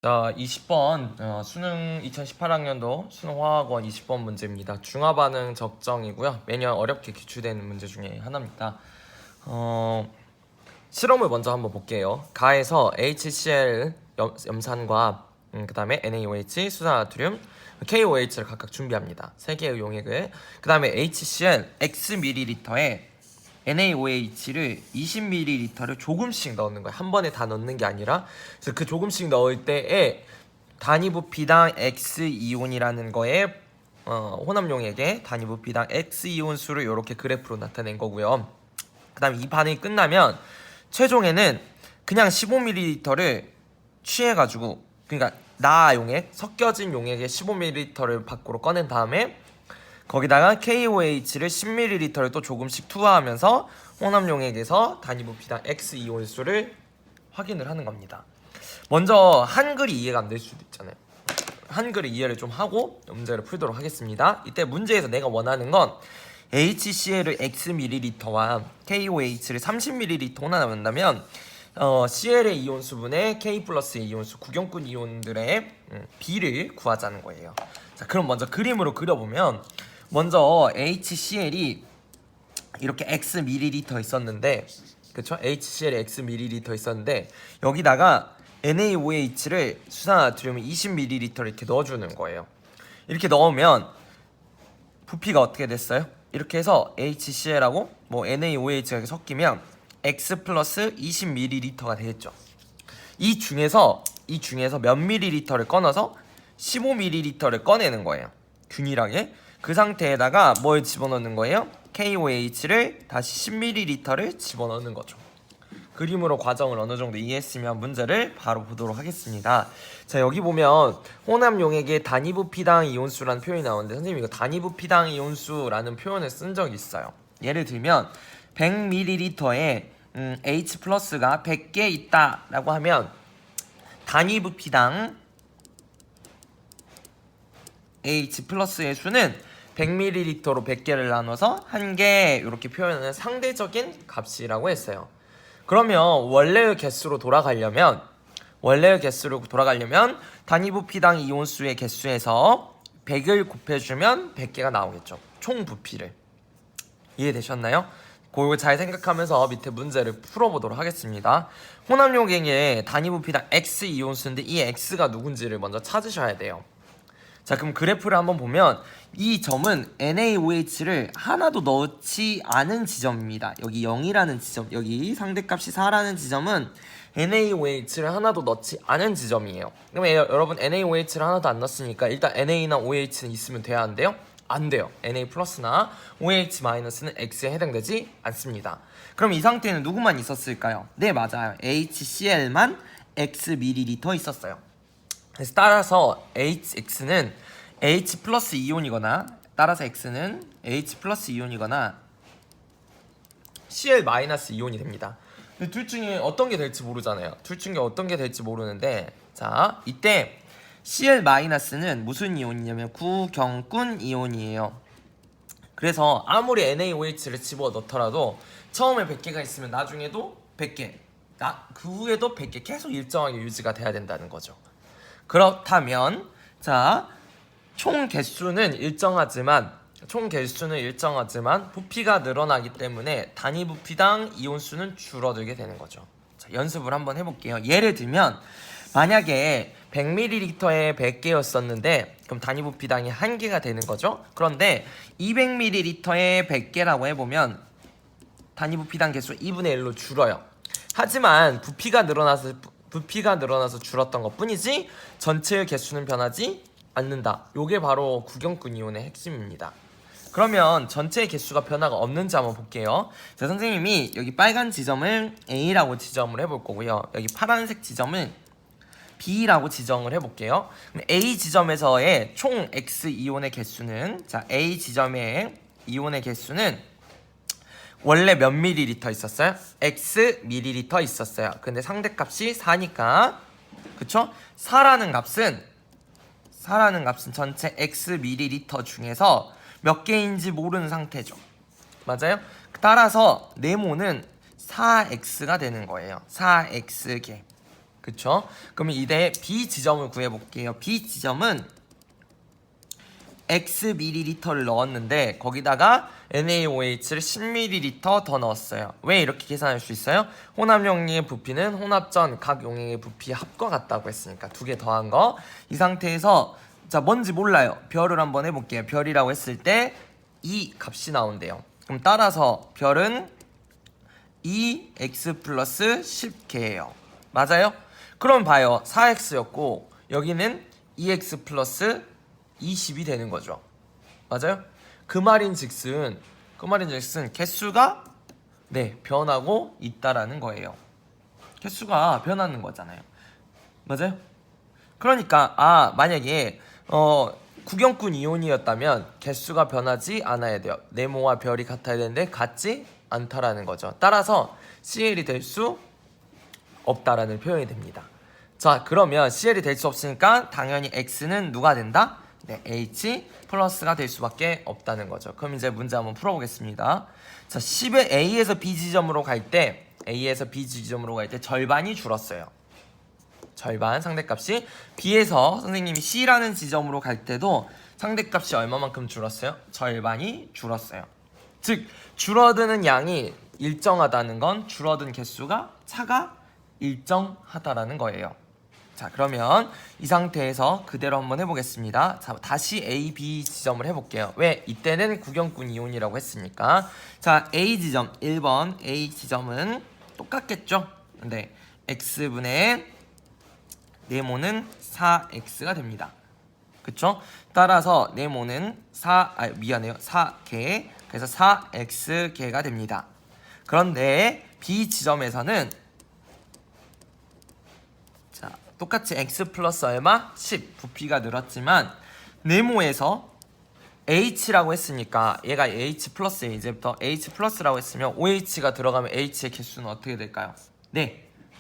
자, 20번 수능 2018학년도 수능화학원 20번 문제입니다. 중화반응 적정이고요. 매년 어렵게 기출되는 문제 중에 하나입니다. 실험을 먼저 한번 볼게요. 가에서 HCl 염산과 그 다음에 NaOH, 수산나트륨, KOH를 각각 준비합니다. 3개의 용액을. 그 다음에 HCl Xml에 NaOH를 20ml를 조금씩 넣는 거예요. 한 번에 다 넣는 게 아니라. 그래서 그 조금씩 넣을 때에 단위부피당 X이온이라는 거에 혼합용액의 단위부피당 X이온 수를 이렇게 그래프로 나타낸 거고요. 그 다음에 이 반응이 끝나면 최종에는 그냥 15ml를 취해가지고, 그러니까 나용액, 섞여진 용액의 15ml를 밖으로 꺼낸 다음에 거기다가 KOH를 10ml를 또 조금씩 투하하면서 혼합용액에서 단위부피당 X이온수를 확인을 하는 겁니다. 먼저 한글이 이해가 안 될 수도 있잖아요. 한글을 이해를 좀 하고 문제를 풀도록 하겠습니다. 이때 문제에서 내가 원하는 건 HCl을 Xml와 KOH를 30ml 혼합한다면 CL의 이온수분의 K 플러스의 이온수, 구경꾼 이온들의 B를 구하자는 거예요. 자, 그럼 먼저 그림으로 그려보면 먼저 HCl이 이렇게 Xml 있었는데, 그쵸? HCl이 Xml 있었는데 여기다가 NaOH를 수산나트륨을 20ml 이렇게 넣어주는 거예요. 이렇게 넣으면 부피가 어떻게 됐어요? 이렇게 해서 HCl하고 NaOH가 섞이면 X 플러스 20ml가 되겠죠. 이 중에서 몇 ml를 꺼내서 15ml를 꺼내는 거예요. 균일하게. 그 상태에다가 뭘 집어넣는 거예요? KOH를 다시 10ml를 집어넣는 거죠. 그림으로 과정을 어느 정도 이해했으면 문제를 바로 보도록 하겠습니다. 자, 여기 보면 혼합용액의 단위부피당 이온수라는 표현이 나오는데, 선생님 이거 단위부피당 이온수라는 표현을 쓴 적이 있어요. 예를 들면 100ml에 H 플러스가 100개 있다 라고 하면 단위부피당 H 플러스의 수는 100ml로 100개를 나눠서 1개 이렇게 표현하는 상대적인 값이라고 했어요. 그러면 원래의 개수로 돌아가려면 단위부피당 이온수의 개수에서 100을 곱해주면 100개가 나오겠죠. 총 부피를. 이해되셨나요? 그걸 잘 생각하면서 밑에 문제를 풀어보도록 하겠습니다. 혼합용액의 단위부피당 X이온수인데 이 X가 누군지를 먼저 찾으셔야 돼요. 자, 그럼 그래프를 한번 보면 이 점은 NaOH를 하나도 넣지 않은 지점입니다. 여기 0이라는 지점, 여기 상대값이 4라는 지점은 NaOH를 하나도 넣지 않은 지점이에요. 그러면 여러분 NaOH를 하나도 안 넣었으니까 일단 NA나 OH는 있으면 돼야 하는데요? 안 돼요. Na 플러스나 OH 마이너스는 X에 해당되지 않습니다. 그럼 이 상태는 누구만 있었을까요? 네, 맞아요. HCl만 Xml 있었어요. 그래서 따라서 X는 H 플러스 이온이거나 Cl 마이너스 이온이 됩니다. 근데 둘 중에 어떤 게 될지 모르잖아요. 모르는데, 자, 이때 Cl 마이너스는 무슨 이온이냐면 구경꾼 이온이에요. 그래서 아무리 NaOH를 집어넣더라도 처음에 100개가 있으면 나중에도 100개, 그 후에도 100개 계속 일정하게 유지가 돼야 된다는 거죠. 그렇다면 자, 총 개수는 일정하지만 부피가 늘어나기 때문에 단위 부피당 이온수는 줄어들게 되는 거죠. 자, 연습을 한번 해볼게요. 예를 들면 만약에 100ml에 100개였었는데 그럼 단위 부피당이 1개가 되는 거죠. 그런데 200ml에 100개라고 해보면 단위 부피당 개수 2분의 1로 줄어요. 하지만 부피가 늘어나서 줄었던 것 뿐이지 전체의 개수는 변하지 않는다. 요게 바로 구경꾼 이온의 핵심입니다. 그러면 전체의 개수가 변화가 없는지 한번 볼게요. 자, 선생님이 여기 빨간 지점을 A라고 지정을 해볼 거고요. 여기 파란색 지점을 B라고 지정을 해볼게요. 그럼 A 지점에서의 총 X 이온의 개수는, 자, A 지점의 이온의 개수는 원래 몇 ml 있었어요? X ml 있었어요. 근데 상대값이 4니까, 그쵸? 4라는 값은 전체 X ml 중에서 몇 개인지 모르는 상태죠. 맞아요? 따라서 네모는 4x가 되는 거예요. 4x개. 그쵸? 그러면 이때 B 지점을 구해볼게요. B 지점은 X ml를 넣었는데 거기다가 NaOH를 10ml 더 넣었어요. 왜 이렇게 계산할 수 있어요? 혼합 용액의 부피는 혼합 전 각 용액의 부피 합과 같다고 했으니까 두 개 더한 거. 이 상태에서 자 뭔지 몰라요. 별을 한번 해볼게요. 별이라고 했을 때 이 값이 나온대요. 그럼 따라서 별은 2x 플러스 10개예요. 맞아요? 그럼 봐요. 4x였고 여기는 2x 플러스 20이 되는 거죠. 맞아요? 그 말인즉슨 개수가 변하고 있다라는 거예요. 개수가 변하는 거잖아요. 맞아요? 그러니까 만약에 구경꾼 이온이었다면 개수가 변하지 않아야 돼요. 네모와 별이 같아야 되는데 같지 않다라는 거죠. 따라서 CL이 될 수 없다라는 표현이 됩니다. 자, 그러면 CL이 될 수 없으니까 당연히 X는 누가 된다? H 플러스가 될 수밖에 없다는 거죠. 그럼 이제 문제 한번 풀어보겠습니다. 자, 10의 A에서 B 지점으로 갈 때 절반이 줄었어요. 절반 상대값이. B에서 선생님이 C라는 지점으로 갈 때도 상대값이 얼마만큼 줄었어요? 절반이 줄었어요. 즉 줄어드는 양이 일정하다는 건 줄어든 개수가 차가 일정하다라는 거예요. 자, 그러면 이 상태에서 그대로 한번 해보겠습니다. 자, 다시 A, B 지점을 해볼게요. 왜? 이때는 구경꾼 이온이라고 했으니까. 자, A 지점 1번 A 지점은 똑같겠죠? 근데 X분의 네모는 4X가 됩니다. 그쵸? 따라서 네모는 4개. 그래서 4X개가 됩니다. 그런데 B 지점에서는 자, 똑같이 X 플러스 얼마? 10 부피가 늘었지만 네모에서 H라고 했으니까 얘가 H 플러스에 이제부터 H 플러스라고 했으면 OH가 들어가면 H의 개수는 어떻게 될까요?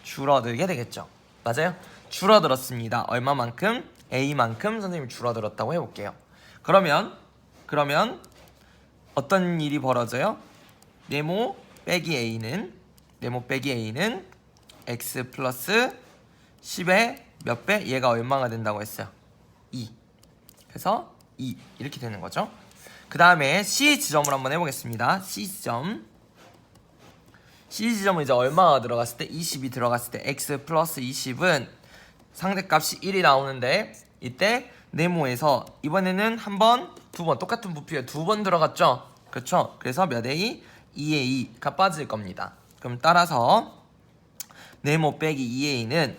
줄어들게 되겠죠. 맞아요? 줄어들었습니다. 얼마만큼? A만큼 선생님이 줄어들었다고 해볼게요. 그러면 어떤 일이 벌어져요? 네모 빼기 A는 X 플러스 10의 몇 배? 얘가 얼마가 된다고 했어요? 2. 그래서 2 이렇게 되는 거죠. 그 다음에 C 지점을 한번 해보겠습니다. C 지점은 이제 얼마가 들어갔을 때? 20이 들어갔을 때 X 플러스 20은 상대값이 1이 나오는데 이때 네모에서 이번에는 한 번, 두 번 똑같은 부피가 두 번 들어갔죠? 그렇죠? 그래서 몇 A? 2A가 빠질 겁니다. 그럼 따라서 네모 빼기 2A는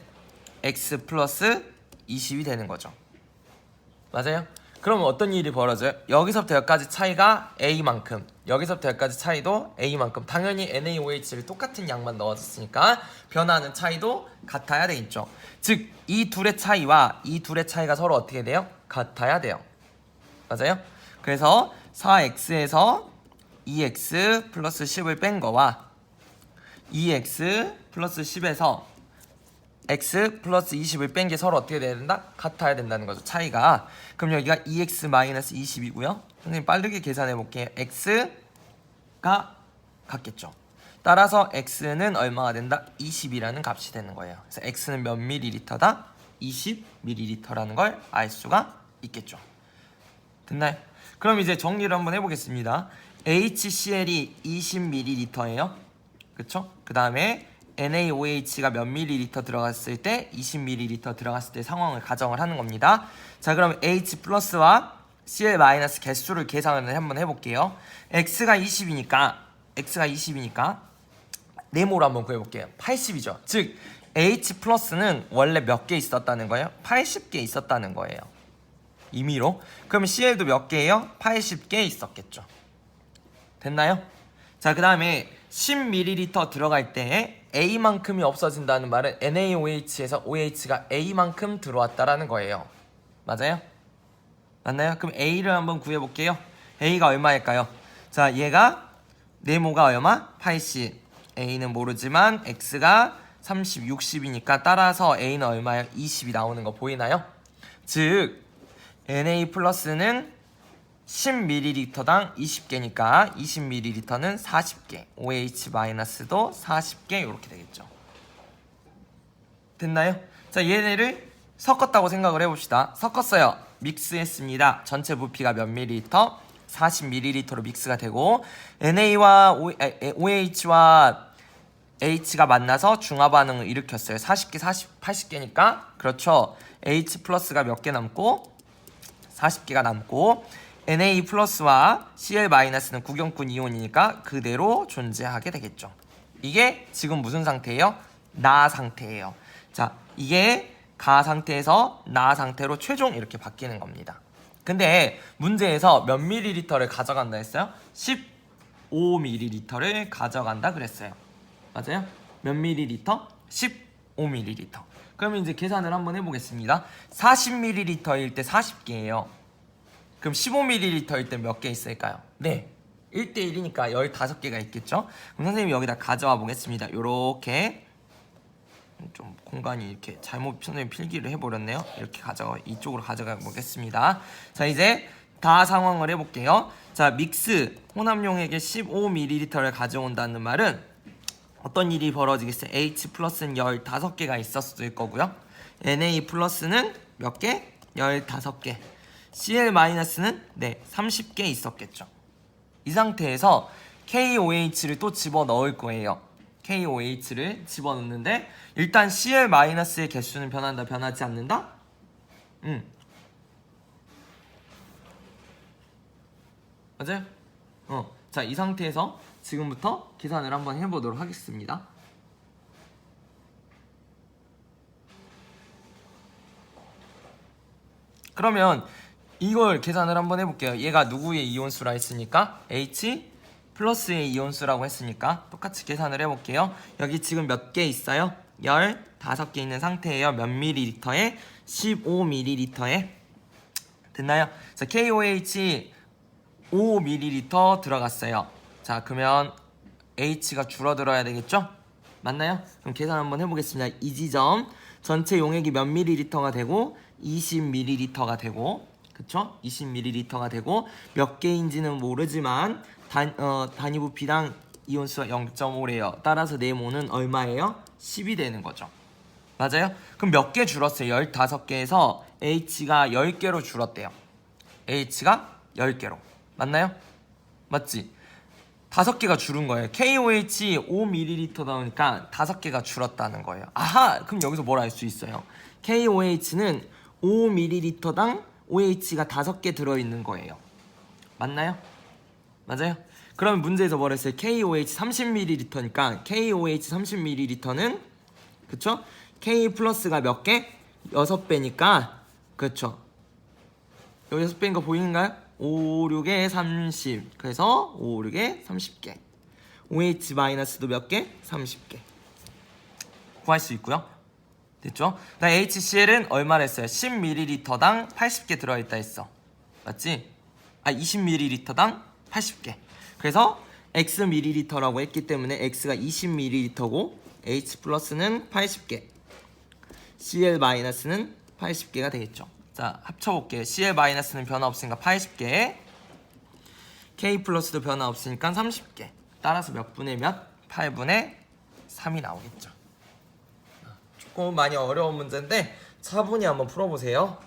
X 플러스 20이 되는 거죠. 맞아요? 그러면 어떤 일이 벌어져요? 여기서부터 여기까지 차이가 A만큼, 여기서부터 여기까지 차이도 A만큼. 당연히 NaOH를 똑같은 양만 넣어줬으니까 변화하는 차이도 같아야 되겠죠. 즉 이 둘의 차이와 이 둘의 차이가 서로 어떻게 돼요? 같아야 돼요. 맞아요? 그래서 4X에서 2X 플러스 10을 뺀 거와 2X 플러스 10에서 X 플러스 20을 뺀 게 서로 어떻게 돼야 된다? 같아야 된다는 거죠. 차이가. 그럼 여기가 2X 마이너스 20이고요. 선생님 빠르게 계산해 볼게요. X가 같겠죠. 따라서 X는 얼마가 된다? 20이라는 값이 되는 거예요. 그래서 X는 몇 ml다? 20ml라는 걸 알 수가 있겠죠. 됐나요? 그럼 이제 정리를 한번 해보겠습니다. HCl이 20ml예요. 그쵸? 그 다음에 NaOH가 몇 ml 들어갔을 때 20ml 들어갔을 때 상황을 가정을 하는 겁니다. 자, 그럼 H 플러스와 Cl 마이너스 개수를 계산을 한번 해볼게요. X가 20이니까 네모로 한번 구해볼게요. 80이죠. 즉 H 플러스는 원래 몇 개 있었다는 거예요? 80개 있었다는 거예요. 임의로. 그럼 CL도 몇 개예요? 80개 있었겠죠. 됐나요? 자, 그 다음에 10ml 들어갈 때 A만큼이 없어진다는 말은 NaOH에서 OH가 A만큼 들어왔다라는 거예요. 맞아요? 맞나요? 그럼 A를 한번 구해볼게요. A가 얼마일까요? 자, 얘가 네모가 얼마? 80. A는 모르지만 X가 30, 60이니까 따라서 A는 얼마예요? 20이 나오는 거 보이나요? 즉 Na 플러스는 10ml당 20개니까 20ml는 40개, OH 마이너스도 40개 이렇게 되겠죠. 됐나요? 자, 얘네를 섞었다고 생각을 해봅시다. 섞었어요. 믹스했습니다. 전체 부피가 몇 밀리리터? 40ml로 믹스가 되고 NA와 OH와 H가 만나서 중화 반응을 일으켰어요. 40개, 80개니까 그렇죠. H 플러스가 몇 개 남고 40개가 남고 Na 플러스와 Cl 마이너스는 구경꾼 이온이니까 그대로 존재하게 되겠죠. 이게 지금 무슨 상태예요? 나 상태예요. 자, 이게 가 상태에서 나 상태로 최종 이렇게 바뀌는 겁니다. 근데 문제에서 몇 밀리리터를 가져간다 했어요? 15ml를 가져간다 그랬어요. 맞아요? 몇 밀리리터? 15ml. 그러면 이제 계산을 한번 해보겠습니다. 40ml일 때 40개예요. 그럼 15ml일 때 몇 개 있을까요? 네, 1대1이니까 15개가 있겠죠? 그럼 선생님이 여기다 가져와 보겠습니다. 요렇게 좀 공간이 이렇게 잘못 선생님 필기를 해버렸네요. 이렇게 이쪽으로 가져가 보겠습니다. 자, 이제 다 상황을 해볼게요. 자, 믹스 혼합용액에 15ml를 가져온다는 말은 어떤 일이 벌어지겠어요? H 플러스는 15개가 있었을 거고요. Na 플러스는 몇 개? 15개. Cl 마이너스는 네, 30개 있었겠죠. 이 상태에서 KOH를 또 집어넣을 거예요. KOH를 집어넣는데 일단 Cl 마이너스의 개수는 변한다, 변하지 않는다? 맞아요? 자, 이 상태에서 지금부터 계산을 한번 해보도록 하겠습니다. 그러면 이걸 계산을 한번 해볼게요. 얘가 누구의 이온수라 했으니까 H 플러스의 이온수라고 했으니까 똑같이 계산을 해볼게요. 여기 지금 몇 개 있어요? 15개 있는 상태예요. 몇 밀리리터에? 15ml에. 됐나요? 자, KOH 5ml 들어갔어요. 자, 그러면 H가 줄어들어야 되겠죠? 맞나요? 그럼 계산 한번 해보겠습니다. 이 지점 전체 용액이 몇 밀리리터가 되고 20ml가 되고, 그쵸? 20ml가 되고 몇 개인지는 모르지만 단위 부피당 이온수가 0.5래요. 따라서 네모는 얼마예요? 10이 되는 거죠. 맞아요? 그럼 몇 개 줄었어요? 15개에서 H가 10개로 줄었대요. H가 10개로. 맞나요? 맞지? 5개가 줄은 거예요. KOH 5ml 나오니까 5개가 줄었다는 거예요. 아하! 그럼 여기서 뭘 알 수 있어요? KOH는 5ml당 OH가 5개 들어있는 거예요. 맞나요? 맞아요? 그러면 문제에서 뭘 했어요? KOH 30ml니까 KOH 30ml는 그쵸? K 플러스가 몇 개? 6배니까 그쵸? 여기 6배인 거 보이는가요? 5, 6에 30. 그래서 5, 6에 30개. OH 마이너스도 몇 개? 30개. 구할 수 있고요. 됐죠? 나 HCl은 얼마를 했어요? 10ml당 80개 들어있다 했어. 맞지? 20ml당 80개. 그래서 X ml라고 했기 때문에 X가 20ml고 H 플러스는 80개. Cl 마이너스는 80개가 되겠죠. 자, 합쳐볼게요. Cl 마이너스는 변화 없으니까 80개, K 플러스도 변화 없으니까 30개. 따라서 몇 분의 몇? 8분의 3이 나오겠죠. 조금 많이 어려운 문제인데 차분히 한번 풀어보세요.